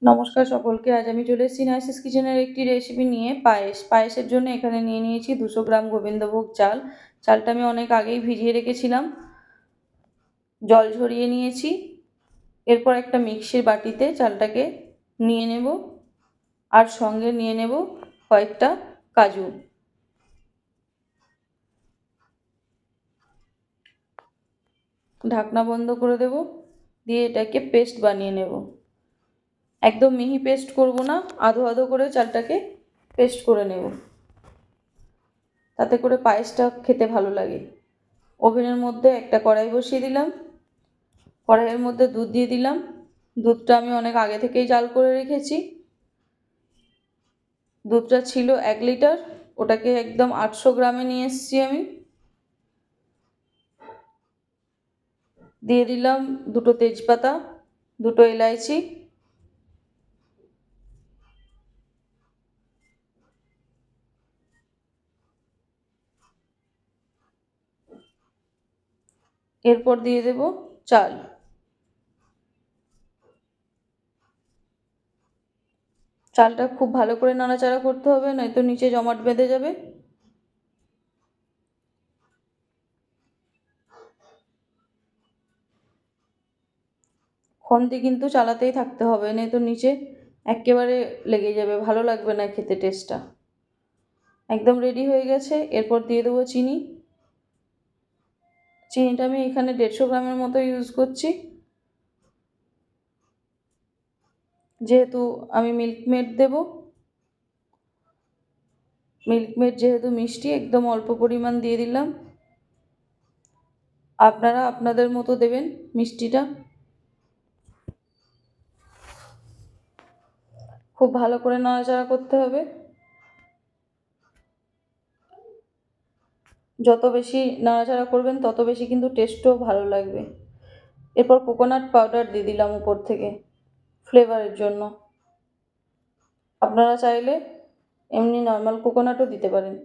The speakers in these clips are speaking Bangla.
নমস্কার সকলকে। আজ আমি চলে এসেছি নাইসিস কিচেনের একটি রেসিপি নিয়ে। পায়েসের জন্য এখানে নিয়ে নিয়েছি 200 গ্রাম গোবিন্দভোগ চাল। চালটা আমি অনেক আগেই ভিজিয়ে রেখেছিলাম, জল ঝরিয়ে নিয়েছি। এরপর একটা মিক্সির বাটিতে চালটাকে নিয়ে নেব, আর সঙ্গে নিয়ে নেব কয়েকটা কাজু। ঢাকনা বন্ধ করে দেব, দিয়ে এটাকে পেস্ট বানিয়ে নেব। একদম মিহি পেস্ট করব না, আধো আধো করে চালটাকে পেস্ট করে নেব, তাতে করে পায়েসটা খেতে ভালো লাগে। ওভেনের মধ্যে একটা কড়াই বসিয়ে দিলাম, কড়াইয়ের মধ্যে দুধ দিয়ে দিলাম। দুধটা আমি অনেক আগে থেকেই জাল করে রেখেছি। দুধটা ছিল 1 লিটার, ওটাকে একদম 800 গ্রামে নিয়ে এসেছি আমি। দিয়ে দিলাম 2টো তেজপাতা, 2টো এলাইচি, এরপর দিয়ে দেব চাল। চালটা খুব ভালো করে নাড়াচাড়া করতে হবে, নয়তো নিচে জমাট বেঁধে যাবে। খন্তি কিন্তু চালাতেই থাকতে হবে, নয়তো নিচে একেবারে লেগে যাবে, ভালো লাগবে না খেতে, টেস্টটা। একদম রেডি হয়ে গেছে। এরপর দিয়ে দেবো চিনি। চিনিটা আমি এখানে 150 গ্রামের মতো ইউজ করছি, যেহেতু আমি মিল্কমেড দেব। মিল্কমেড যেহেতু মিষ্টি, একদম অল্প পরিমাণ দিয়ে দিলাম। আপনারা আপনাদের মতো দেবেন মিষ্টিটা। খুব ভালো করে নাড়াচাড়া করতে হবে। যত বেশি নাড়াচাড়া করবেন তত বেশি কিন্তু টেস্টও ভালো লাগবে। এরপর কোকোনাট পাউডার দিয়ে দিলাম উপর থেকে ফ্লেভারের জন্য। আপনারা চাইলে এমনি নর্মাল কোকোনাটও দিতে পারেন।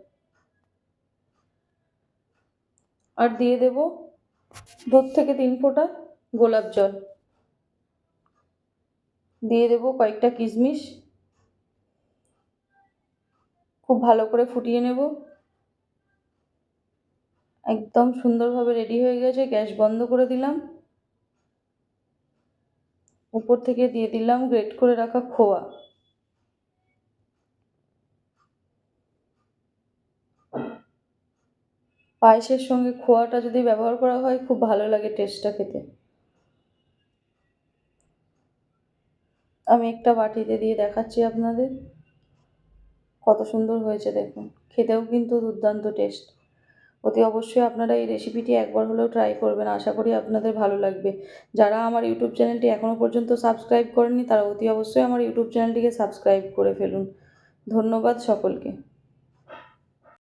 আর দিয়ে দেব 2 থেকে 3 ফোঁটা গোলাপ জল। দিয়ে দেব কয়েকটা কিশমিশ। খুব ভালো করে ফুটিয়ে নেব। একদম সুন্দরভাবে রেডি হয়ে গেছে। গ্যাস বন্ধ করে দিলাম। উপর থেকে দিয়ে দিলাম গ্রেট করে রাখা খোয়া। পায়েসের সঙ্গে খোয়াটা যদি ব্যবহার করা হয়, খুব ভালো লাগে টেস্টটা খেতে। আমি একটা বাটিতে দিয়ে দেখাচ্ছি আপনাদের, কত সুন্দর হয়েছে দেখুন। খেতেও কিন্তু দুর্দান্ত টেস্ট। অতি অবশ্যই আপনারা এই রেসিপিটি একবার হলেও ট্রাই করবেন, আশা করি আপনাদের ভালো লাগবে। যারা আমার ইউটিউব চ্যানেলটি এখনও পর্যন্ত সাবস্ক্রাইব করেননি, তারা অতি অবশ্যই আমার ইউটিউব চ্যানেলটিকে সাবস্ক্রাইব করে ফেলুন। ধন্যবাদ সকলকে।